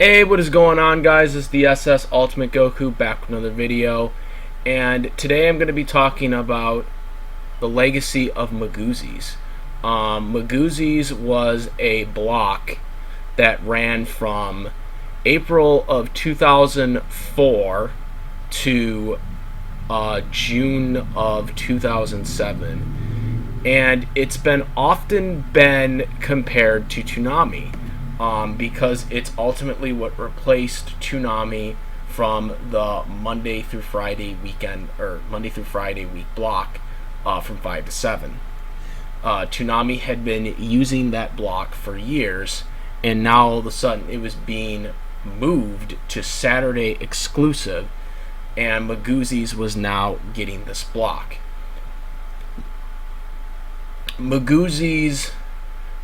Hey, what is going on, guys? It's the SS Ultimate Goku back with another video, and today I'm going to be talking about the legacy of Miguzi's. Miguzi's was a block that ran from April of 2004 to June of 2007, and it's been often been compared to Toonami. Because it's ultimately what replaced Toonami from the Monday through Friday weekend, or Monday through Friday week block from 5 to 7. Toonami had been using that block for years, and now all of a sudden it was being moved to Saturday exclusive, and Miguzi's was now getting this block. Miguzi's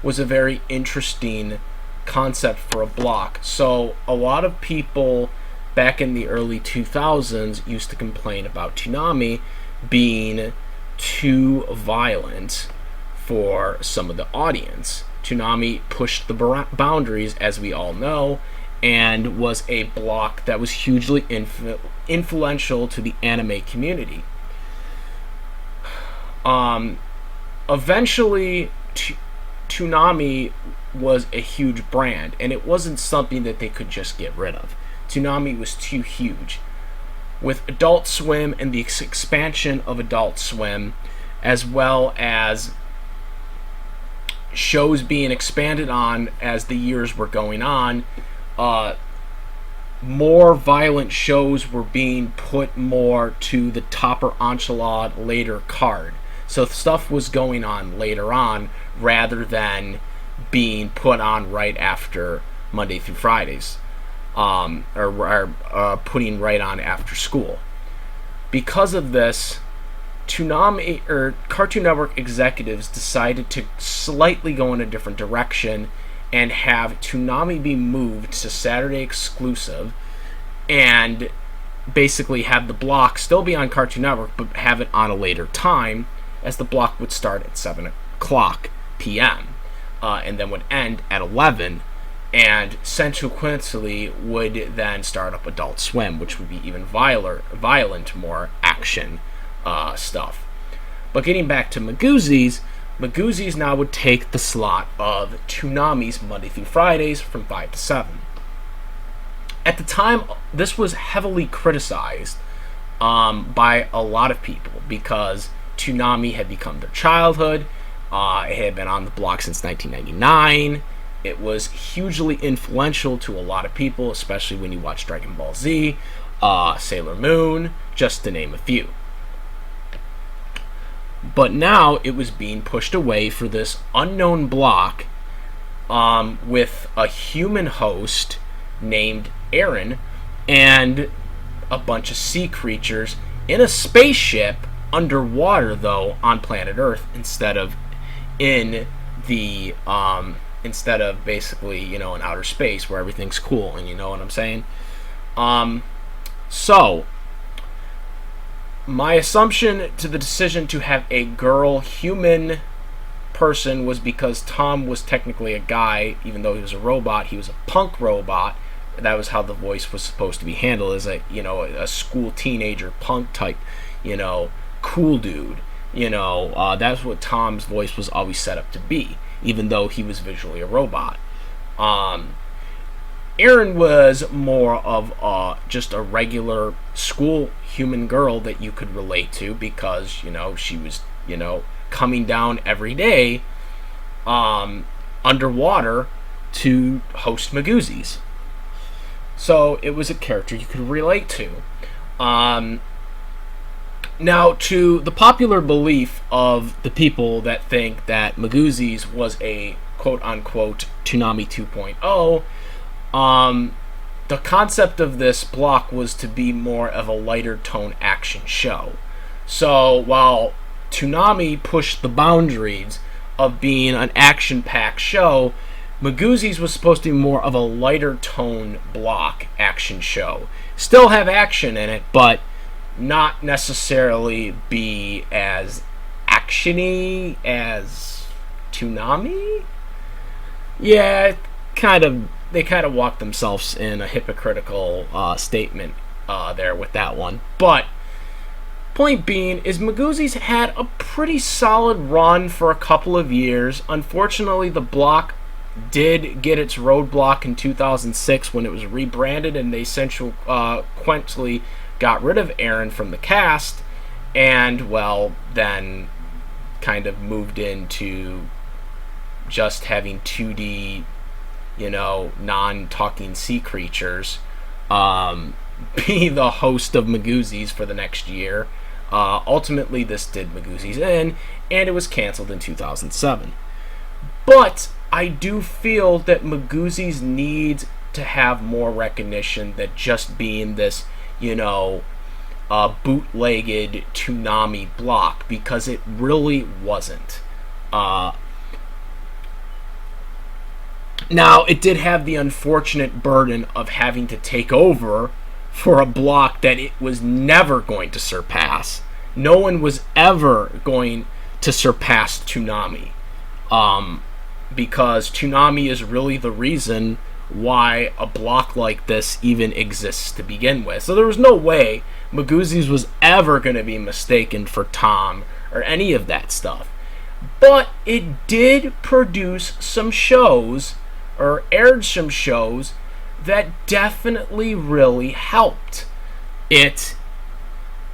was a very interesting concept for a block. So a lot of people back in the early 2000s used to complain about Toonami being too violent for some of the audience. Toonami pushed the boundaries, as we all know, and was a block that was hugely influential to the anime community. Eventually, Toonami was a huge brand, and it wasn't something that they could just get rid of. Toonami was too huge. With Adult Swim and the expansion of Adult Swim, as well as shows being expanded on as the years were going on, more violent shows were being put more to the topper enchilada later card. So stuff was going on later on rather than being put on right after Monday through Fridays, or putting right on after school. Because of this, Toonami or Cartoon Network executives decided to slightly go in a different direction and have Toonami be moved to Saturday exclusive, and basically have the block still be on Cartoon Network but have it on a later time, as the block would start at 7 o'clock p.m. And then would end at 11, and sequentially would then start up Adult Swim, which would be even violent, more action stuff. But getting back to Miguzi's now would take the slot of Toonami's Monday through Fridays from 5 to 7. At the time, this was heavily criticized by a lot of people because Toonami had become their childhood. It had been on the block since 1999. It was hugely influential to a lot of people, especially when you watch Dragon Ball Z, Sailor Moon, just to name a few. But now it was being pushed away for this unknown block with a human host named Aaron and a bunch of sea creatures in a spaceship underwater, though, on planet Earth instead of basically, in outer space where everything's cool, and you know what I'm saying. So my assumption to the decision to have a girl human person was because Tom was technically a guy, even though he was a robot. He was a punk robot. That was how the voice was supposed to be handled, as a school teenager punk type, cool dude. That's what Tom's voice was always set up to be, even though he was visually a robot. Erin was more of just a regular school human girl that you could relate to because, she was, coming down every day underwater to host Miguzi's. So it was a character you could relate to. Now, to the popular belief of the people that think that Miguzi's was a quote-unquote Toonami 2.0, the concept of this block was to be more of a lighter tone action show. So while Toonami pushed the boundaries of being an action-packed show, Miguzi's was supposed to be more of a lighter tone block action show. Still have action in it, but not necessarily be as actiony as Toonami. Yeah, kind of they kind of walked themselves in a hypocritical statement there with that one. But point being is Miguzi's had a pretty solid run for a couple of years. Unfortunately, the block did get its roadblock in 2006 when it was rebranded, and they sequentially got rid of Aaron from the cast, and, well, then kind of moved into just having 2D, non-talking sea creatures be the host of Miguzi's for the next year. Ultimately, this did Miguzi's in, and it was canceled in 2007. But I do feel that Miguzi's needs to have more recognition than just being this, bootlegged Toonami block, because it really wasn't. Now, it did have the unfortunate burden of having to take over for a block that it was never going to surpass. No one was ever going to surpass Toonami. Because Toonami is really the reason why a block like this even exists to begin with. So there was no way Miguzi's was ever going to be mistaken for Tom or any of that stuff. But it did produce some shows, or aired some shows, that definitely really helped it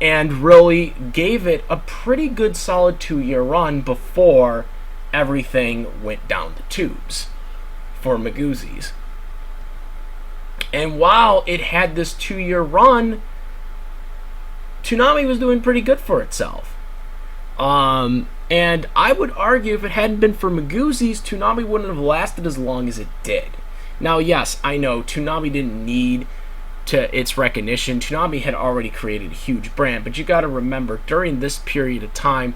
and really gave it a pretty good solid 2-year run before everything went down the tubes for Miguzi's. And while it had this 2-year run, Toonami was doing pretty good for itself. And I would argue if it hadn't been for Miguzi's, Toonami wouldn't have lasted as long as it did. Now, yes, I know Toonami didn't need its recognition. Toonami had already created a huge brand, but you got to remember, during this period of time,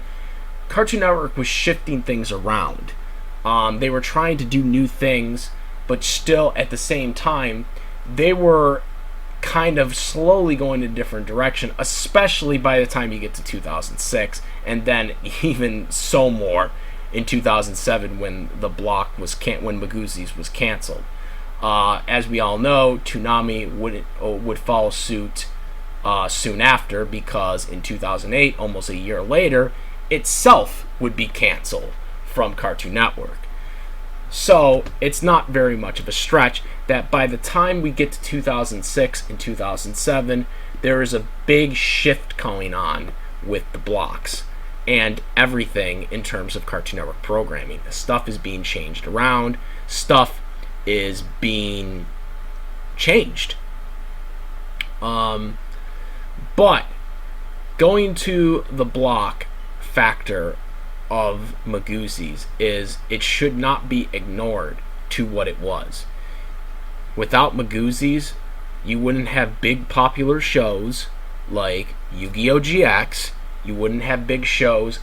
Cartoon Network was shifting things around. They were trying to do new things, but still, at the same time, they were kind of slowly going in a different direction, especially by the time you get to 2006, and then even so more in 2007 when the block was when Miguzi's was canceled. As we all know, Toonami would follow suit soon after, because in 2008, almost a year later, itself would be canceled from Cartoon Network. So it's not very much of a stretch that by the time we get to 2006 and 2007, there is a big shift going on with the blocks and everything in terms of Cartoon Network programming. The stuff is being changed around. Stuff is being changed. But going to the block factor of Miguzi's is it should not be ignored to what it was. Without Miguzi's, you wouldn't have big popular shows like Yu-Gi-Oh! GX. You wouldn't have big shows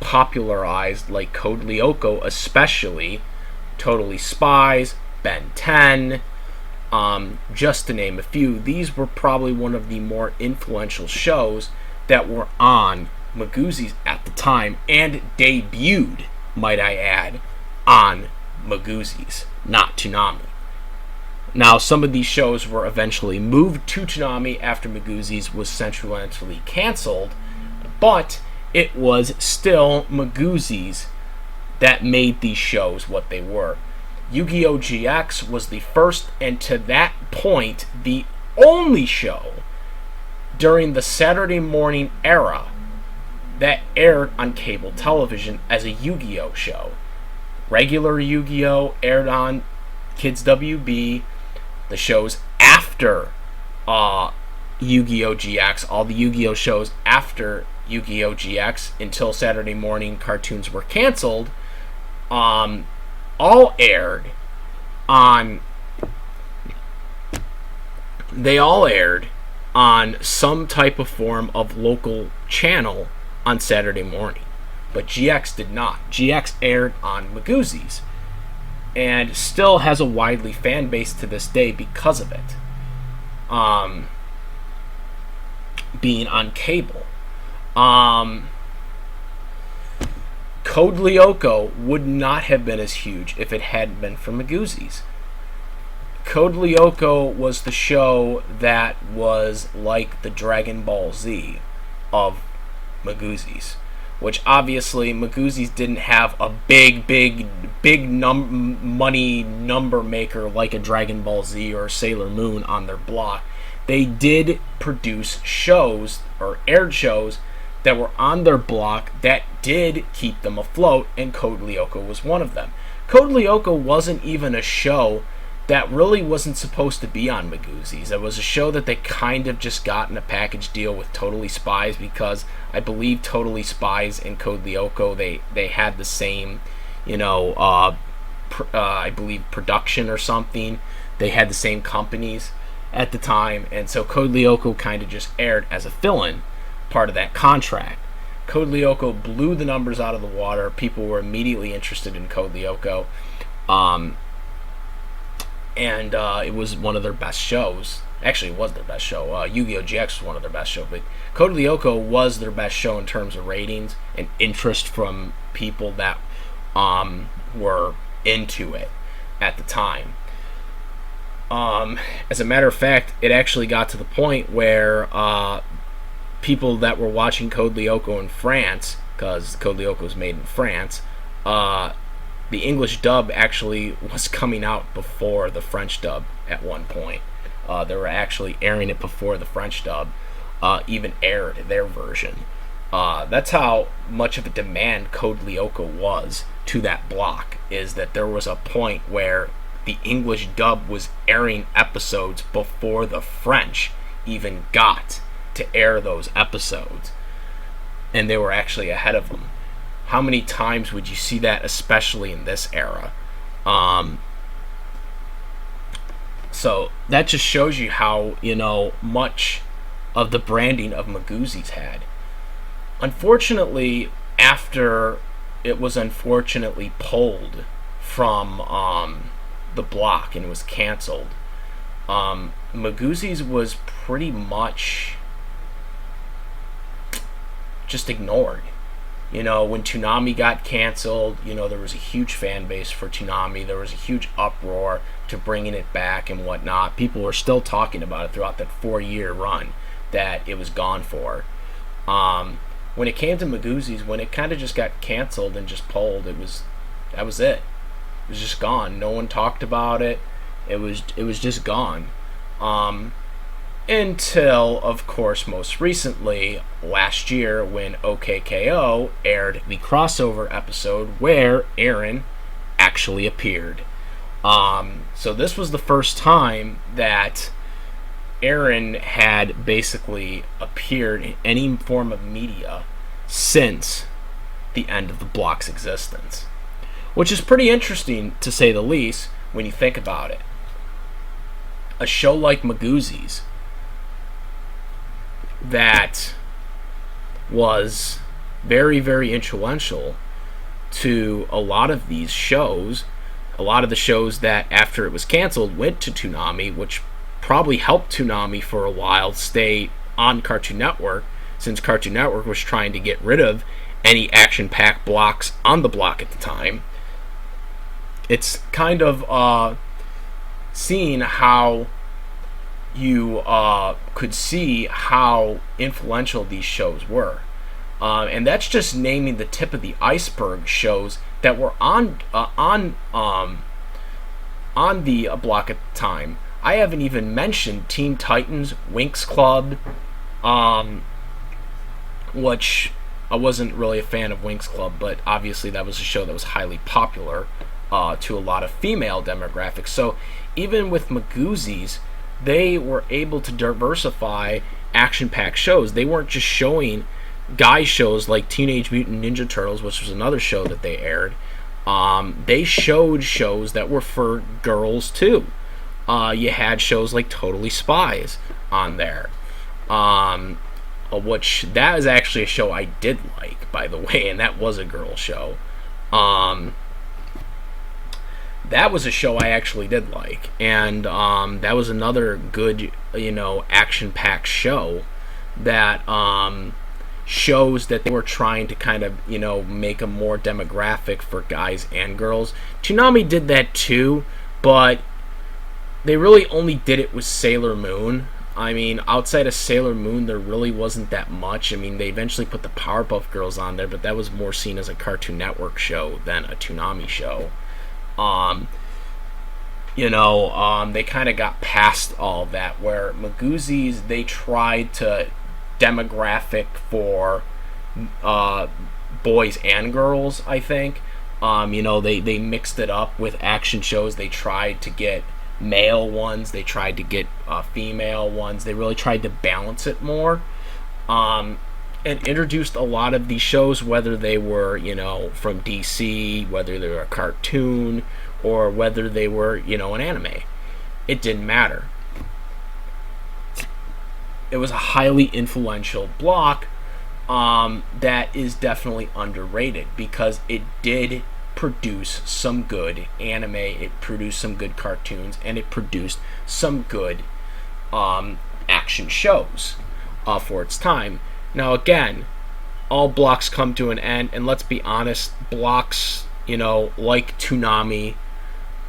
popularized like Code Lyoko, especially Totally Spies, Ben 10, just to name a few. These were probably one of the more influential shows that were on Miguzi's at the time, and debuted, might I add, on Miguzi's, not Toonami. Now, some of these shows were eventually moved to Toonami after Miguzi's was centrally canceled, but it was still Miguzi's that made these shows what they were. Yu-Gi-Oh! GX was the first, and to that point, the only show during the Saturday morning era that aired on cable television as a Yu-Gi-Oh! Show. Regular Yu-Gi-Oh! Aired on Kids WB. The shows after Yu-Gi-Oh! GX, all the Yu-Gi-Oh! Shows after Yu-Gi-Oh! GX until Saturday morning cartoons were canceled, all aired on some type of form of local channel on Saturday morning. But GX did not. GX aired on Miguzi's and still has a widely fan base to this day because of it. Being on cable. Code Lyoko would not have been as huge if it hadn't been for Miguzi's. Code Lyoko was the show that was like the Dragon Ball Z of Miguzi's, which obviously Miguzi's didn't have a big money number maker like a Dragon Ball Z or Sailor Moon on their block. They did produce shows or aired shows that were on their block that did keep them afloat, and Code Lyoko was one of them. Code Lyoko wasn't even a show that really wasn't supposed to be on Miguzi's. It was a show that they kind of just got in a package deal with Totally Spies, because I believe Totally Spies and Code Lyoko, they had the same, I believe production or something. They had the same companies at the time, and so Code Lyoko kind of just aired as a fill-in part of that contract. Code Lyoko blew the numbers out of the water. People were immediately interested in Code Lyoko. And it was one of their best shows. Actually, it was their best show. Yu-Gi-Oh! GX was one of their best shows, but Code Lyoko was their best show in terms of ratings and interest from people that were into it at the time. As a matter of fact, it actually got to the point where people that were watching Code Lyoko in France, because Code Lyoko was made in France, the English dub actually was coming out before the French dub at one point. They were actually airing it before the French dub even aired their version. That's how much of a demand Code Lyoko was to that block, is that there was a point where the English dub was airing episodes before the French even got to air those episodes. And they were actually ahead of them. How many times would you see that, especially in this era? So that just shows you how, much of the branding of Miguzi's had. Unfortunately, after it was unfortunately pulled from the block and was canceled, Miguzi's was pretty much just ignored. When Toonami got canceled, there was a huge fan base for Toonami. There was a huge uproar to bringing it back and whatnot. People were still talking about it throughout that 4-year run that it was gone for. When it came to Miguzi's, when it kind of just got canceled and just pulled, that was it. It was just gone. No one talked about it. It was just gone. Until, of course, most recently, last year, when OKKO aired the crossover episode where Aaron actually appeared. So this was the first time that Aaron had basically appeared in any form of media since the end of the block's existence. Which is pretty interesting, to say the least, when you think about it. A show like Miguzi's, that was very, very influential to a lot of these shows. A lot of the shows that, after it was canceled, went to Toonami, which probably helped Toonami for a while stay on Cartoon Network, since Cartoon Network was trying to get rid of any action-packed blocks on the block at the time. It's kind of seeing how you could see how influential these shows were. And that's just naming the tip of the iceberg shows that were on the block at the time. I haven't even mentioned Teen Titans, Winx Club, which I wasn't really a fan of Winx Club, but obviously that was a show that was highly popular to a lot of female demographics. So even with Miguzi's, they were able to diversify action-packed shows. They weren't just showing guy shows like Teenage Mutant Ninja Turtles, which was another show that they aired. They showed shows that were for girls too. You had shows like Totally Spies on there, which that is actually a show I did like, by the way, and that was a girl show. That was a show I actually did like, and that was another good, action-packed show that shows that they were trying to kind of, make a more demographic for guys and girls. Toonami did that too, but they really only did it with Sailor Moon. I mean, outside of Sailor Moon, there really wasn't that much. I mean, they eventually put the Powerpuff Girls on there, but that was more seen as a Cartoon Network show than a Toonami show. Um, they kind of got past all that, where Miguzi's, they tried to demographic for boys and girls, I think. They mixed it up with action shows. They tried to get male ones, they tried to get female ones. They really tried to balance it more, and introduced a lot of these shows, whether they were, from DC, whether they were a cartoon, or whether they were, an anime. It didn't matter. It was a highly influential block that is definitely underrated, because it did produce some good anime, it produced some good cartoons, and it produced some good action shows for its time. Now, again, all blocks come to an end, and let's be honest, blocks, like Toonami,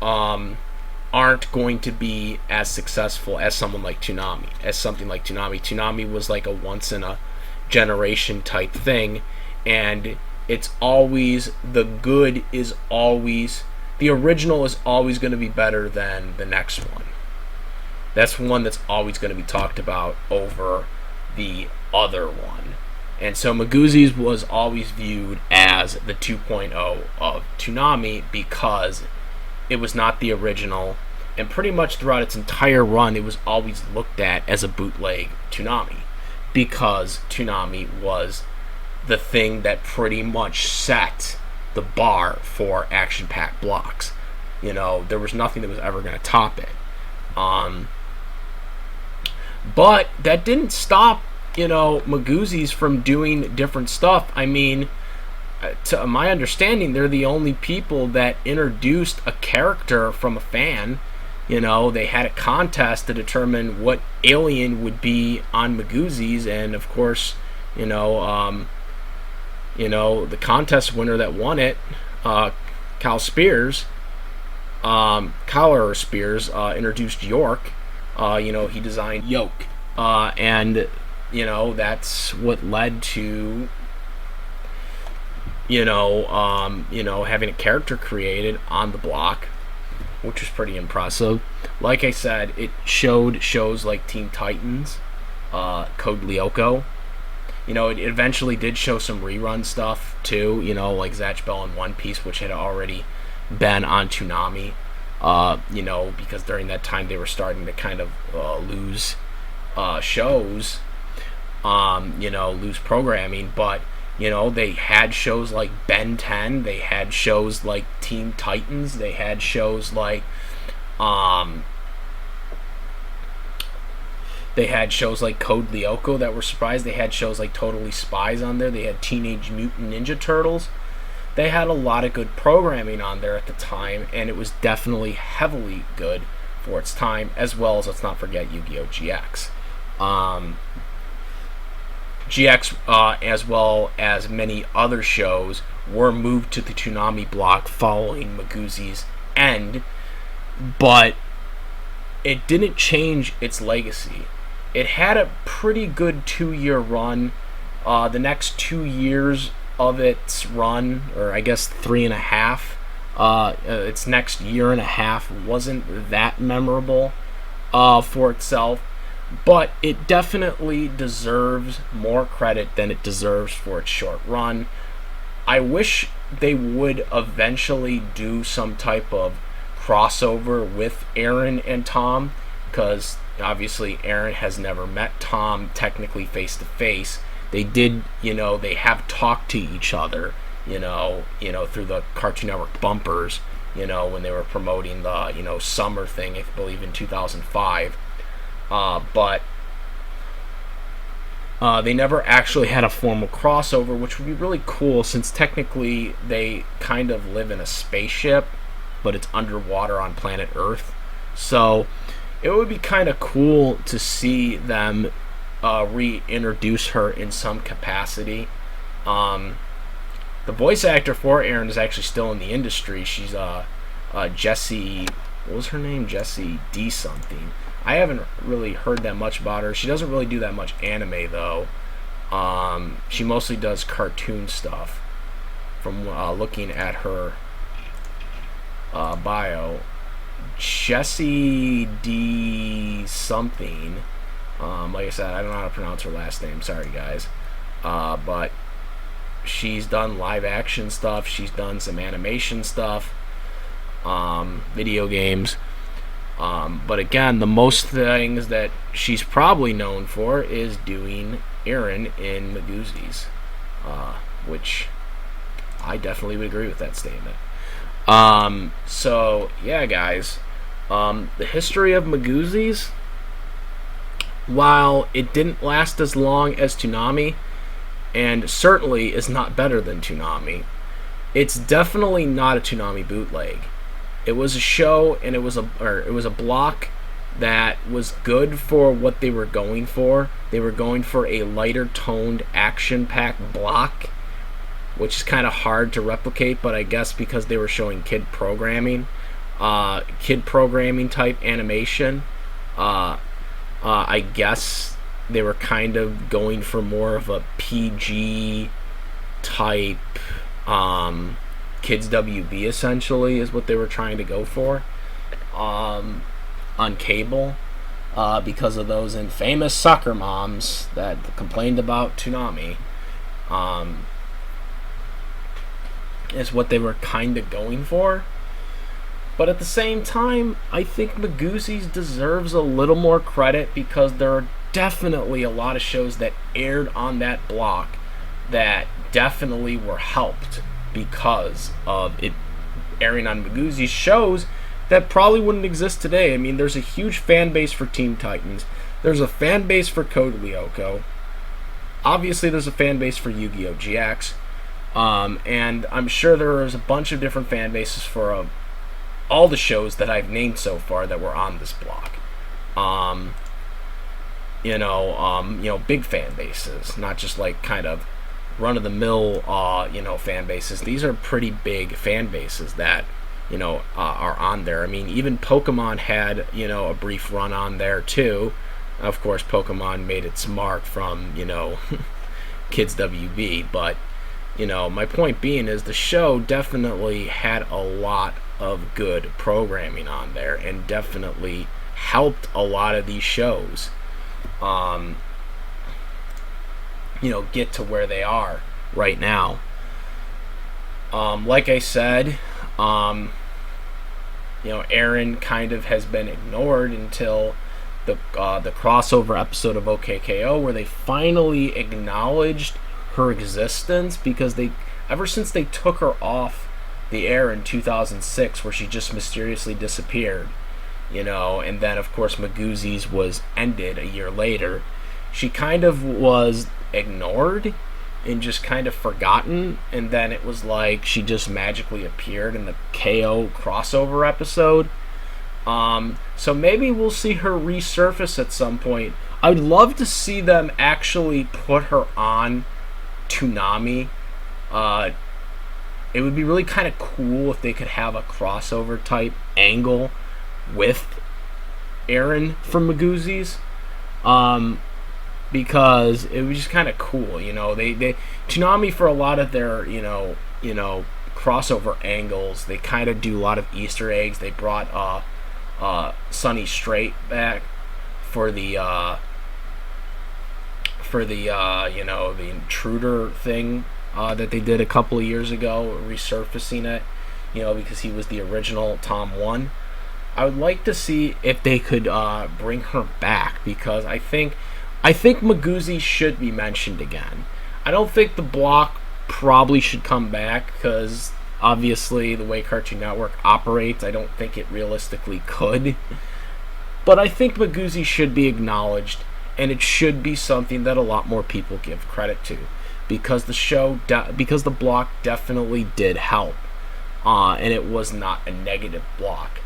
aren't going to be as successful as something like Toonami. Toonami was like a once in a generation type thing, and it's always, the good is always, the original is always going to be better than the next one. That's one that's always going to be talked about over the other one. And so Miguzi's was always viewed as the 2.0 of Toonami, because it was not the original, and pretty much throughout its entire run, it was always looked at as a bootleg Toonami, because Toonami was the thing that pretty much set the bar for action-packed blocks. There was nothing that was ever going to top it. But that didn't stop, Miguzi's from doing different stuff. I mean, to my understanding, they're the only people that introduced a character from a fan. They had a contest to determine what alien would be on Miguzi's, and of course, the contest winner that won it, Kyle Spears, introduced York. He designed Yoke, and that's what led to having a character created on the block, which was pretty impressive. Like I said, it showed shows like Teen Titans, Code Lyoko. It eventually did show some rerun stuff too, like Zatch Bell and One Piece, which had already been on Toonami, because during that time they were starting to kind of lose shows, lose programming. But, they had shows like Ben 10, they had shows like Teen Titans, they had shows like Code Lyoko that were surprised. They had shows like Totally Spies on there. They had Teenage Mutant Ninja Turtles. They had a lot of good programming on there at the time, and it was definitely heavily good for its time, as well as, let's not forget, Yu-Gi-Oh! GX. GX, as well as many other shows, were moved to the Toonami block following Miguzi's end, but it didn't change its legacy. It had a pretty good 2-year run. The next 2 years of its run, or I guess 3.5, its next year and a half wasn't that memorable for itself, but it definitely deserves more credit than it deserves for its short run. I wish they would eventually do some type of crossover with Aaron and Tom, because obviously Aaron has never met Tom technically face to face. They did, they have talked to each other, through the Cartoon Network bumpers, when they were promoting the, summer thing, I believe in 2005. But they never actually had a formal crossover, which would be really cool, since technically they kind of live in a spaceship, but it's underwater on planet Earth. So it would be kind of cool to see them reintroduce her in some capacity. The voice actor for Aaron is actually still in the industry. She's Jessie what was her name? Jessie D something. I haven't really heard that much about her. She doesn't really do that much anime though. She mostly does cartoon stuff. From looking at her bio, Jessie D something. Like I said, I don't know how to pronounce her last name. Sorry, guys. But she's done live action stuff. She's done some animation stuff, video games. But again, the most things that she's probably known for is doing Aaron in Miguzi's, which I definitely would agree with that statement. So yeah, guys, the history of Miguzi's, while it didn't last as long as Toonami, and certainly is not better than Toonami, it's definitely not a Toonami bootleg. It was a show, and it was a block that was good for what they were going for. They were going for a lighter toned, action-packed block, which is kind of hard to replicate, but I guess because they were showing kid programming type animation, I guess they were kind of going for more of a PG type, kids WB essentially is what they were trying to go for, on cable, because of those infamous soccer moms that complained about Toonami. Is what they were kind of going for. But at the same time, I think Miguzi's deserves a little more credit, because there are definitely a lot of shows that aired on that block that definitely were helped because of it airing on Miguzi's shows that probably wouldn't exist today. I mean, there's a huge fan base for Teen Titans. There's a fan base for Code Lyoko. Obviously, there's a fan base for Yu-Gi-Oh! GX. And I'm sure there is a bunch of different fan bases for all the shows that I've named so far that were on this block. Big fan bases, not just like kind of run-of-the-mill, fan bases. These are pretty big fan bases that, are on there. I mean, even Pokemon had, a brief run on there too. Of course, Pokemon made its mark from, Kids WB, but my point being is the show definitely had a lot of good programming on there, and definitely helped a lot of these shows, get to where they are right now. Like I said, Aaron kind of has been ignored until the crossover episode of OKKO, where they finally acknowledged her existence, because ever since they took her off the air in 2006, where she just mysteriously disappeared, and then of course Miguzi's was ended a year later, she kind of was ignored and just kind of forgotten, and then it was like she just magically appeared in the KO crossover episode. So maybe we'll see her resurface at some point. I would love to see them actually put her on Toonami. It would be really kind of cool if they could have a crossover type angle with Aaron from Miguzi's, because it was just kind of cool. They Toonami, for a lot of their crossover angles, they kind of do a lot of Easter eggs. They brought Sonny Strait back for the the intruder thing that they did a couple of years ago, resurfacing it, because he was the original Tom 1. I would like to see if they could bring her back, because I think Miguzi should be mentioned again. I don't think the block probably should come back, because obviously the way Cartoon Network operates, I don't think it realistically could. But I think Miguzi should be acknowledged, and it should be something that a lot more people give credit to, because the block definitely did help, and it was not a negative block.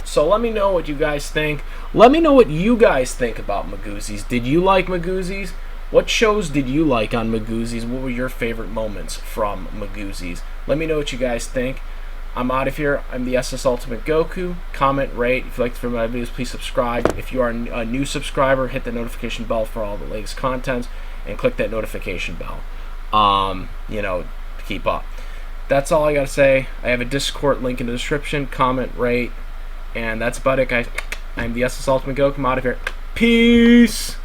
So let me know what you guys think. Let me know what you guys think about Miguzi's. Did you like Miguzi's? What shows did you like on Miguzi's? What were your favorite moments from Miguzi's? Let me know what you guys think. I'm out of here. I'm the SS Ultimate Goku. Comment, rate. If you like my videos, please subscribe. If you are a new subscriber, hit the notification bell for all the latest content, and click that notification bell. To keep up. That's all I gotta say. I have a Discord link in the description. Comment, rate, and that's about it, guys. I'm the SS Ultimate Goku. I'm out of here. Peace.